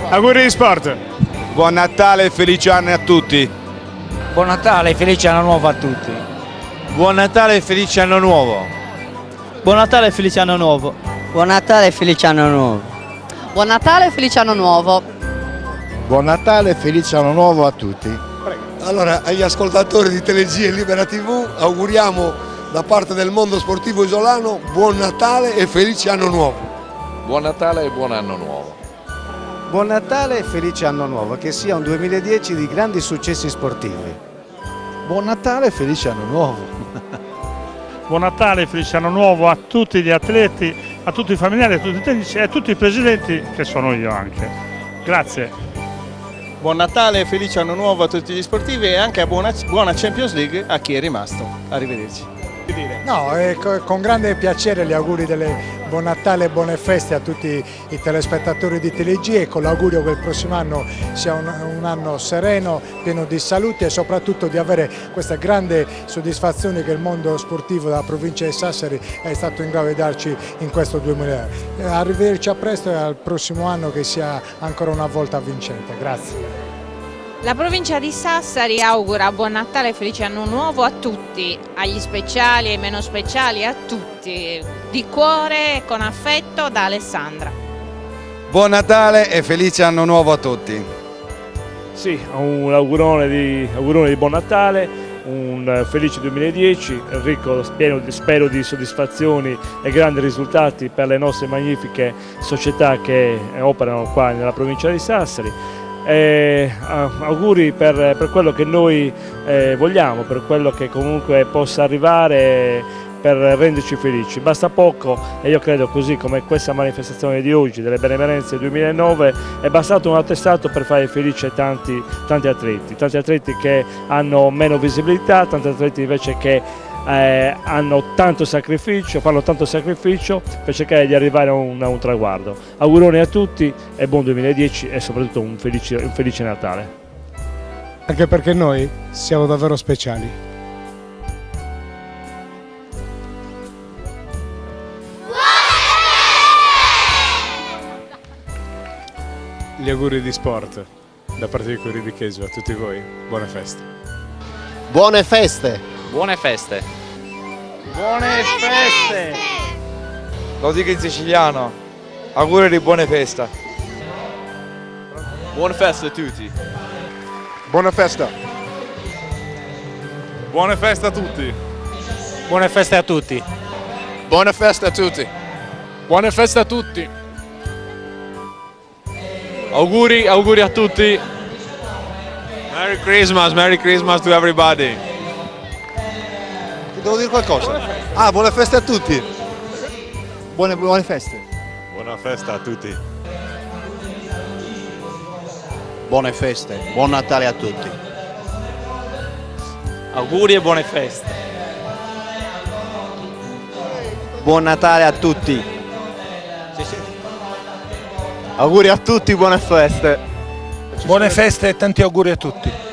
Auguri di sport. Buon Natale e felici anni a tutti. Buon Natale e felice anno nuovo a tutti. Buon Natale e felice anno nuovo. Buon Natale e felice anno nuovo. Buon Natale e felice anno nuovo. Buon Natale e felice anno nuovo. Buon Natale e felice anno nuovo a tutti. Allora, agli ascoltatori di Telegia e Libera TV auguriamo da parte del mondo sportivo isolano buon Natale e felice anno nuovo. Buon Natale e buon anno nuovo. Buon Natale e felice anno nuovo, che sia un 2010 di grandi successi sportivi. Buon Natale e felice anno nuovo. Buon Natale e felice anno nuovo a tutti gli atleti, a tutti i familiari, a tutti i tecnici e a tutti i presidenti che sono io anche. Grazie. Buon Natale e felice anno nuovo a tutti gli sportivi e anche a buona Champions League a chi è rimasto. Arrivederci. No, con grande piacere gli auguri delle buon Natale e buone feste a tutti i telespettatori di Telegia e con l'augurio che il prossimo anno sia un anno sereno, pieno di salute e soprattutto di avere questa grande soddisfazione che il mondo sportivo della provincia di Sassari è stato in grado di darci in questo 2000. Arrivederci a presto e al prossimo anno che sia ancora una volta vincente. Grazie. La provincia di Sassari augura buon Natale e felice anno nuovo a tutti, agli speciali e ai meno speciali, a tutti, di cuore e con affetto da Alessandra. Buon Natale e felice anno nuovo a tutti. Sì, un augurone di buon Natale, un felice 2010, ricco, spero di soddisfazioni e grandi risultati per le nostre magnifiche società che operano qua nella provincia di Sassari. Auguri per quello che noi vogliamo, per quello che comunque possa arrivare per renderci felici. Basta poco e io credo, così come questa manifestazione di oggi delle benemerenze 2009, è bastato un attestato per fare felice tanti atleti che hanno meno visibilità, tanti atleti invece che hanno tanto sacrificio, fanno tanto sacrificio per cercare di arrivare a un traguardo. Auguroni a tutti e buon 2010 e soprattutto un felice Natale. Anche perché noi siamo davvero speciali. Gli auguri di sport da parte di Corri di Chesio a tutti voi. Buone feste. Buone feste! Buone feste. Buone feste! Lo dico in siciliano. Auguri di buone feste. Buone feste a tutti. Buona festa! Buone feste a tutti. Buone feste a tutti. Buone feste a tutti. Buone feste a tutti. Auguri a tutti. Merry Christmas to everybody. Devo dire qualcosa? Ah, buone feste a tutti! Buone feste! Buona festa a tutti. Buone feste, buon Natale a tutti! Auguri e buone feste. Buon Natale a tutti! Auguri a tutti, buone feste! Buone feste e tanti auguri a tutti.